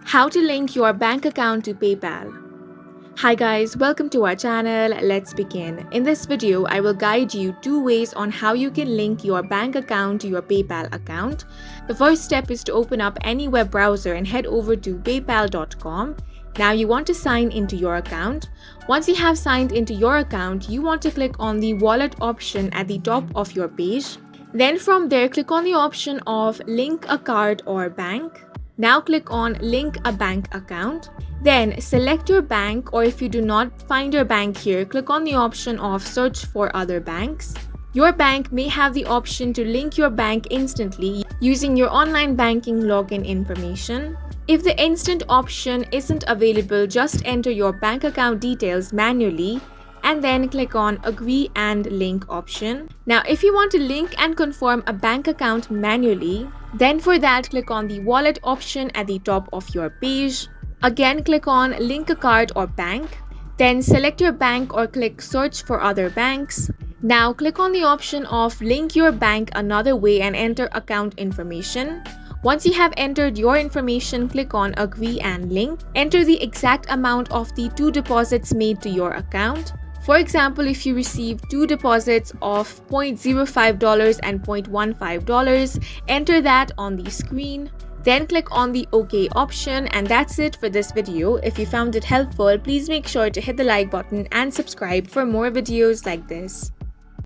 How to link your bank account to PayPal. Hi guys, welcome to our channel. Let's begin. In this video, I will guide you 2 ways on how you can link your bank account to your PayPal account. The first step is to open up any web browser and head over to paypal.com. Now you want to sign into your account. Once you have signed into your account, you want to click on the wallet option at the top of your page. Then from there, click on the option of link a card or bank. Now click on link a bank account. Then select your bank, or if you do not find your bank here, click on the option of search for other banks. Your bank may have the option to link your bank instantly using your online banking login information. If the instant option isn't available, just enter your bank account details manually and then click on agree and link option. Now if you want to link and confirm a bank account manually, then for that click on the wallet option at the top of your page. Again click on link a card or bank. Then select your bank or click search for other banks. Now click on the option of link your bank another way and enter account information. Once you have entered your information, click on agree and link. Enter the exact amount of the 2 deposits made to your account. For example, if you receive 2 deposits of $0.05 and $0.15, enter that on the screen. Then click on the OK option, and that's it for this video. If you found it helpful, please make sure to hit the like button and subscribe for more videos like this.